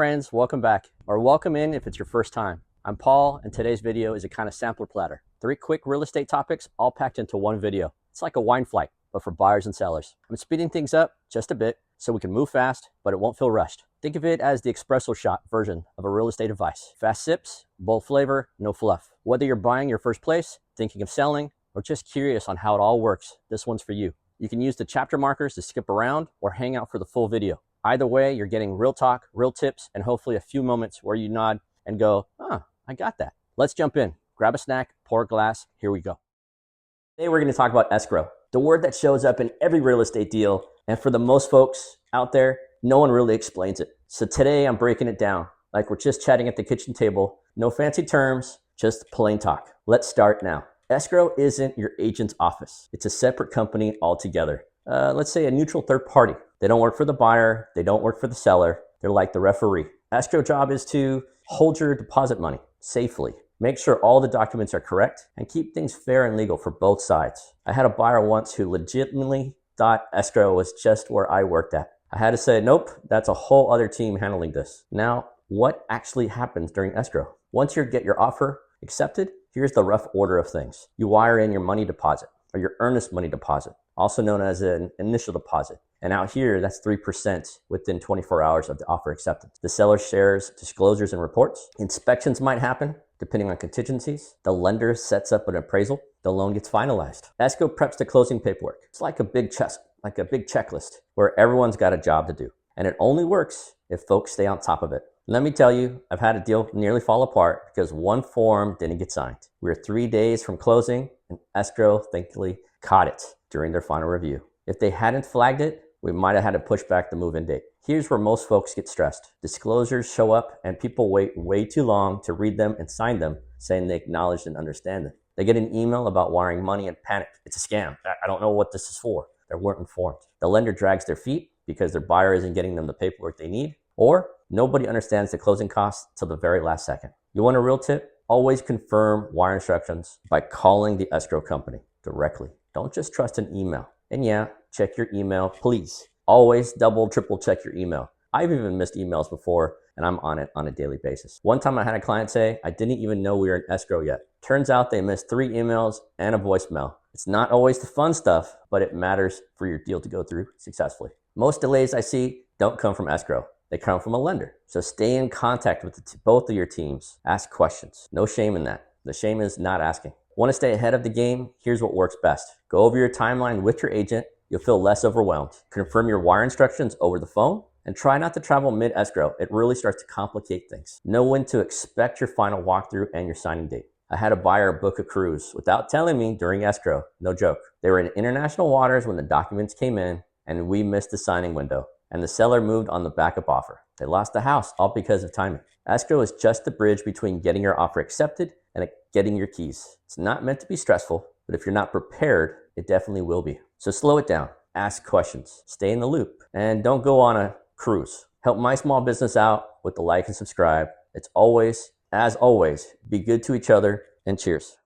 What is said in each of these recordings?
Friends, welcome back, or welcome in if it's your first time. I'm Paul, and today's video is a kind of sampler platter. 3 quick real estate topics all packed into one video. It's like a wine flight, but for buyers and sellers. I'm speeding things up just a bit so we can move fast, but it won't feel rushed. Think of it as the espresso-shot version of a real estate advice. Fast sips, bold flavor, no fluff. Whether you're buying your first place, thinking of selling, or just curious on how it all works, this one's for you. You can use the chapter markers to skip around or hang out for the full video. Either way, you're getting real talk, real tips, and hopefully a few moments where you nod and go, I got that. Let's jump in. Grab a snack, pour a glass, here we go. Today we're going to talk about escrow, the word that shows up in every real estate deal, and for the most folks out there, no one really explains it. So today I'm breaking it down, like we're just chatting at the kitchen table, no fancy terms, just plain talk. Let's start now. Escrow isn't your agent's office. It's a separate company altogether. Let's say a neutral third party. They don't work for the buyer. They don't work for the seller. They're like the referee. Escrow job is to hold your deposit money safely, make sure all the documents are correct, and keep things fair and legal for both sides. I had a buyer once who legitimately thought escrow was just where I worked at. I had to say, nope, that's a whole other team handling this. Now, what actually happens during escrow? Once you get your offer accepted, here's the rough order of things. You wire in your money deposit, or your earnest money deposit, also known as an initial deposit. And out here, that's 3% within 24 hours of the offer acceptance. The seller shares disclosures and reports. Inspections might happen, depending on contingencies. The lender sets up an appraisal. The loan gets finalized. Escrow preps the closing paperwork. It's like a big checklist where everyone's got a job to do. And it only works if folks stay on top of it. Let me tell you, I've had a deal nearly fall apart because one form didn't get signed. We were 3 days from closing, and escrow thankfully caught it during their final review. If they hadn't flagged it, we might have had to push back the move-in date. Here's where most folks get stressed. Disclosures show up and people wait way too long to read them and sign them, saying they acknowledged and understand it. They get an email about wiring money and panic. It's a scam. I don't know what this is for. They weren't informed. The lender drags their feet because their buyer isn't getting them the paperwork they need, or nobody understands the closing costs till the very last second. You want a real tip? Always confirm wire instructions by calling the escrow company directly. Don't just trust an email. And yeah, check your email, please. Always double, triple check your email. I've even missed emails before, and I'm on it on a daily basis. One time I had a client say, I didn't even know we were in escrow yet. Turns out they missed 3 emails and a voicemail. It's not always the fun stuff, but it matters for your deal to go through successfully. Most delays I see don't come from escrow. They come from a lender. So stay in contact with both of your teams. Ask questions. No shame in that. The shame is not asking. Want to stay ahead of the game? Here's what works best. Go over your timeline with your agent. You'll feel less overwhelmed. Confirm your wire instructions over the phone and try not to travel mid-escrow. It really starts to complicate things. Know when to expect your final walkthrough and your signing date. I had a buyer book a cruise without telling me during escrow. No joke. They were in international waters when the documents came in and we missed the signing window. And the seller moved on the backup offer. They lost the house, all because of timing. Escrow is just the bridge between getting your offer accepted and getting your keys. It's not meant to be stressful, but if you're not prepared, it definitely will be. So slow it down, ask questions, stay in the loop, and don't go on a cruise. Help my small business out with the like and subscribe. It's always, as always, be good to each other, and cheers.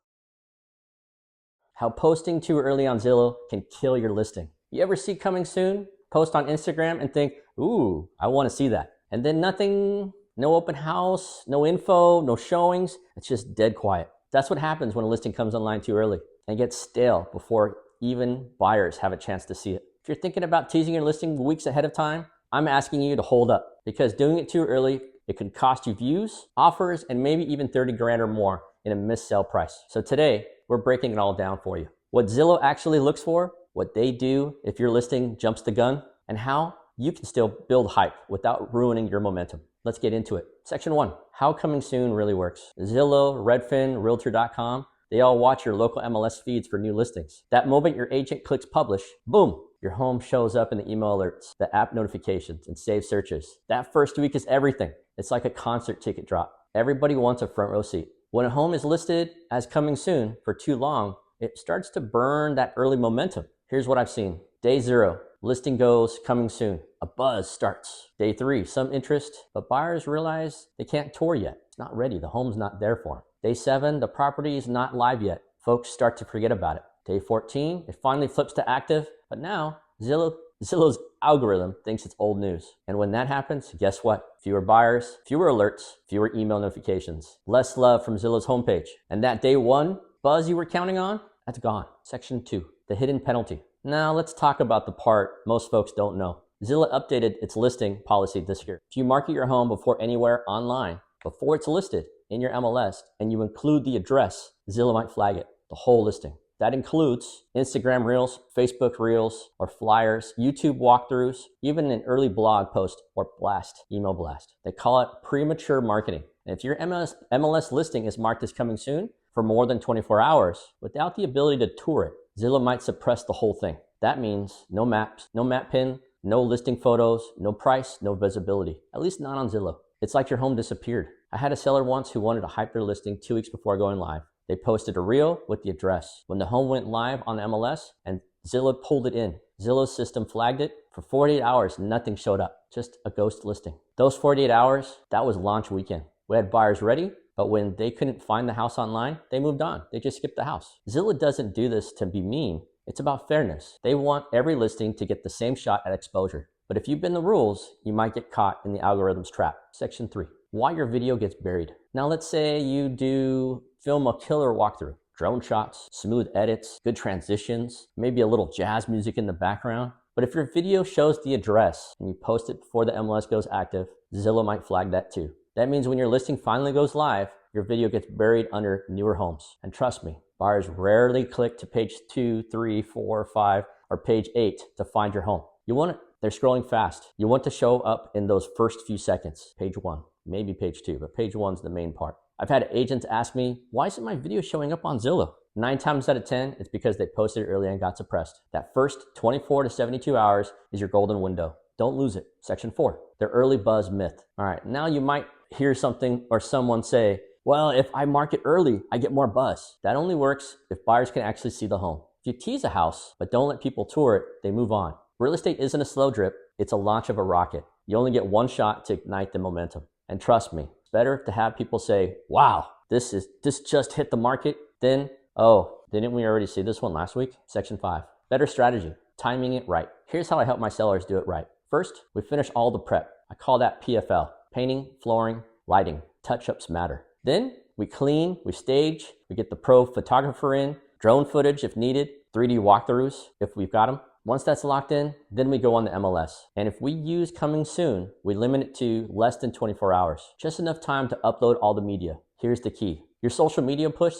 How posting too early on Zillow can kill your listing. You ever see coming soon? Post on Instagram and think, ooh, I want to see that. And then nothing, no open house, no info, no showings. It's just dead quiet. That's what happens when a listing comes online too early and gets stale before even buyers have a chance to see it. If you're thinking about teasing your listing weeks ahead of time, I'm asking you to hold up because doing it too early, it can cost you views, offers, and maybe even 30 grand or more in a missed sale price. So today, we're breaking it all down for you. What Zillow actually looks for, what they do if your listing jumps the gun, and how you can still build hype without ruining your momentum. Let's get into it. Section 1, how coming soon really works. Zillow, Redfin, Realtor.com, they all watch your local MLS feeds for new listings. That moment your agent clicks publish, boom, your home shows up in the email alerts, the app notifications, and saved searches. That first week is everything. It's like a concert ticket drop. Everybody wants a front row seat. When a home is listed as coming soon for too long, it starts to burn that early momentum. Here's what I've seen. Day 0, listing goes coming soon. A buzz starts. Day 3, some interest, but buyers realize they can't tour yet. It's not ready. The home's not there for them. Day 7, the property is not live yet. Folks start to forget about it. Day 14, it finally flips to active, but now Zillow Zillow's algorithm thinks it's old news. And when that happens, guess what? Fewer buyers, fewer alerts, fewer email notifications, less love from Zillow's homepage. And that day one buzz you were counting on, that's gone. Section 2, the hidden penalty. Now let's talk about the part most folks don't know. Zillow updated its listing policy this year. If you market your home before anywhere online, before it's listed in your MLS, and you include the address, Zillow might flag it, the whole listing. That includes Instagram Reels, Facebook Reels, or flyers, YouTube walkthroughs, even an early blog post or blast, email blast. They call it premature marketing. And if your MLS listing is marked as coming soon for more than 24 hours, without the ability to tour it, Zillow might suppress the whole thing. That means no maps, no map pin, no listing photos, no price, no visibility. At least not on Zillow. It's like your home disappeared. I had a seller once who wanted to hype their listing 2 weeks before going live. They posted a reel with the address. When the home went live on the MLS and Zillow pulled it in, Zillow's system flagged it. For 48 hours, nothing showed up, just a ghost listing. Those 48 hours, that was launch weekend. We had buyers ready, but when they couldn't find the house online, they moved on. They just skipped the house. Zillow doesn't do this to be mean. It's about fairness. They want every listing to get the same shot at exposure. But if you bend the rules, you might get caught in the algorithm's trap. Section 3, why your video gets buried. Now let's say you do film a killer walkthrough, drone shots, smooth edits, good transitions, maybe a little jazz music in the background. But if your video shows the address and you post it before the MLS goes active, Zillow might flag that too. That means when your listing finally goes live, your video gets buried under newer homes. And trust me, buyers rarely click to page 2, 3, 4, 5, or page 8 to find your home. You want it, they're scrolling fast. You want to show up in those first few seconds, page 1, maybe page 2, but page 1's the main part. I've had agents ask me, why isn't my video showing up on Zillow? 9 times out of 10, it's because they posted it early and got suppressed. That first 24 to 72 hours is your golden window. Don't lose it. Section 4, the early buzz myth. All right, now you might hear something or someone say, well, if I market early, I get more buzz. That only works if buyers can actually see the home. If you tease a house, but don't let people tour it, they move on. Real estate isn't a slow drip, it's a launch of a rocket. You only get one shot to ignite the momentum. And trust me, it's better to have people say, wow, this just hit the market, then, oh, didn't we already see this one last week? Section 5, better strategy, timing it right. Here's how I help my sellers do it right. First, we finish all the prep. I call that PFL, painting, flooring, lighting. Touch-ups matter. Then we clean, we stage, we get the pro photographer in, drone footage if needed, 3D walkthroughs if we've got them. Once that's locked in, then we go on the MLS. And if we use coming soon, we limit it to less than 24 hours. Just enough time to upload all the media. Here's the key. Your social media push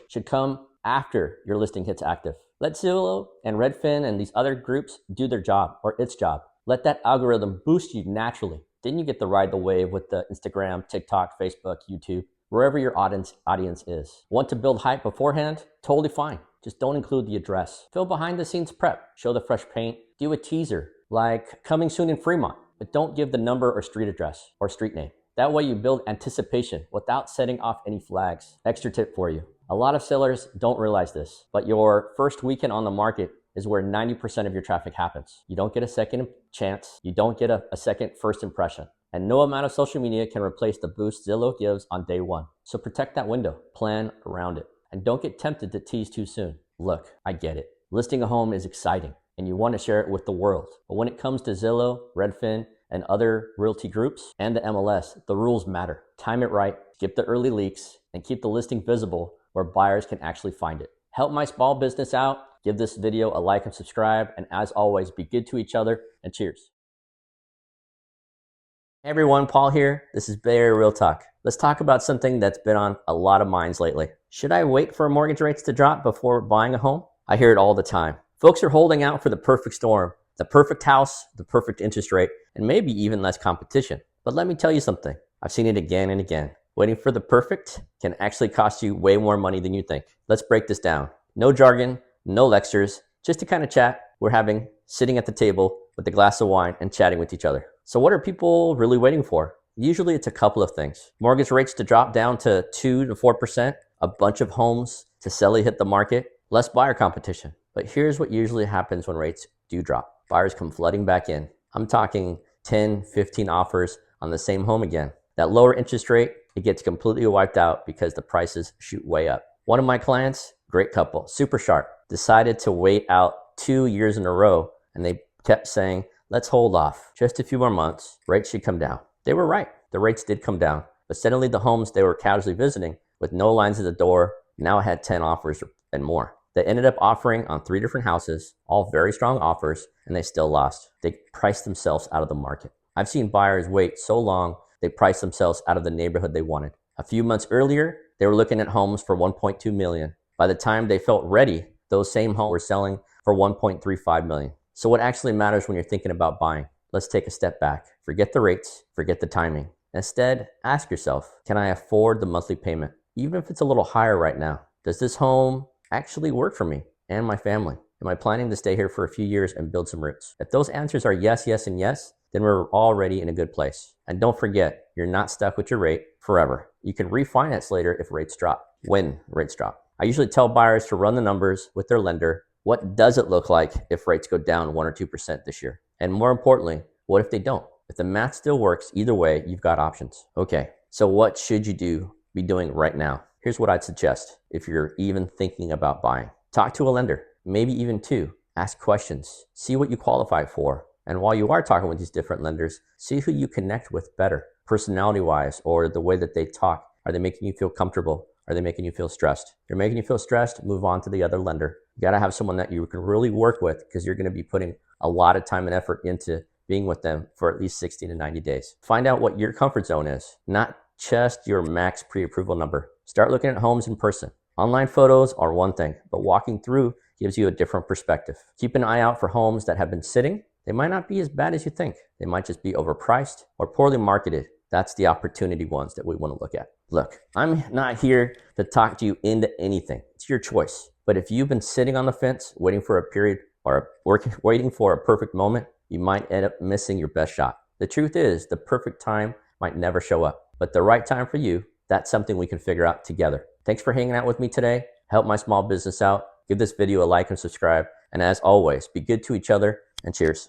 should come after your listing hits active. Let Zillow and Redfin and these other groups do their job or its job. Let that algorithm boost you naturally. Then you get to ride the wave with the Instagram, TikTok, Facebook, YouTube, wherever your audience is. Want to build hype beforehand? Totally fine. Just don't include the address. Fill behind the scenes prep. Show the fresh paint. Do a teaser like coming soon in Fremont, but don't give the number or street address or street name. That way you build anticipation without setting off any flags. Extra tip for you. A lot of sellers don't realize this, but your first weekend on the market is where 90% of your traffic happens. You don't get a second chance. You don't get a second first impression. And no amount of social media can replace the boost Zillow gives on day one. So protect that window. Plan around it. And don't get tempted to tease too soon. Look, I get it. Listing a home is exciting and you want to share it with the world. But when it comes to Zillow, Redfin, and other realty groups and the MLS, the rules matter. Time it right, skip the early leaks, and keep the listing visible where buyers can actually find it. Help my small business out. Give this video a like and subscribe. And as always, be good to each other and cheers. Hey everyone, Paul here. This is Bay Area Real Talk. Let's talk about something that's been on a lot of minds lately. Should I wait for mortgage rates to drop before buying a home? I hear it all the time. Folks are holding out for the perfect storm, the perfect house, the perfect interest rate, and maybe even less competition. But let me tell you something. I've seen it again and again. Waiting for the perfect can actually cost you way more money than you think. Let's break this down. No jargon, no lectures, just to kind of chat. We're sitting at the table with a glass of wine and chatting with each other. So what are people really waiting for? Usually it's a couple of things. Mortgage rates to drop down to 2 to 4%, a bunch of homes to suddenly hit the market, less buyer competition. But here's what usually happens when rates do drop. Buyers come flooding back in. I'm talking 10, 15 offers on the same home again. That lower interest rate, it gets completely wiped out because the prices shoot way up. One of my clients, great couple, super sharp, decided to wait out 2 years in a row and they kept saying, let's hold off. Just a few more months, rates should come down. They were right. The rates did come down, but suddenly the homes they were casually visiting with no lines at the door now had 10 offers and more. They ended up offering on 3 different houses, all very strong offers, and they still lost. They priced themselves out of the market. I've seen buyers wait so long, they priced themselves out of the neighborhood they wanted. A few months earlier, they were looking at homes for $1.2 million. By the time they felt ready, those same homes were selling for $1.35 million. So what actually matters when you're thinking about buying? Let's take a step back. Forget the rates, forget the timing. Instead, ask yourself, can I afford the monthly payment? Even if it's a little higher right now, does this home actually work for me and my family? Am I planning to stay here for a few years and build some roots? If those answers are yes, yes, and yes, then we're already in a good place. And don't forget, you're not stuck with your rate forever. You can refinance later if rates drop, when rates drop. I usually tell buyers to run the numbers with their lender. What does it look like if rates go down 1 or 2% this year? And more importantly, what if they don't? If the math still works, either way, you've got options. Okay, so what should you be doing right now? Here's what I'd suggest if you're even thinking about buying. Talk to a lender, maybe even 2. Ask questions, see what you qualify for. And while you are talking with these different lenders, see who you connect with better, personality-wise, or the way that they talk. Are they making you feel comfortable? Are they making you feel stressed? If they're making you feel stressed, move on to the other lender. You gotta have someone that you can really work with, because you're gonna be putting a lot of time and effort into being with them for at least 60 to 90 days. Find out what your comfort zone is, not just your max pre-approval number. Start looking at homes in person. Online photos are one thing, but walking through gives you a different perspective. Keep an eye out for homes that have been sitting. They might not be as bad as you think. They might just be overpriced or poorly marketed. That's the opportunity ones that we want to look at. Look, I'm not here to talk to you into anything. It's your choice. But if you've been sitting on the fence, waiting for a period or waiting for a perfect moment, you might end up missing your best shot. The truth is, the perfect time might never show up, but the right time for you, that's something we can figure out together. Thanks for hanging out with me today. Help my small business out. Give this video a like and subscribe. And as always, be good to each other, and cheers.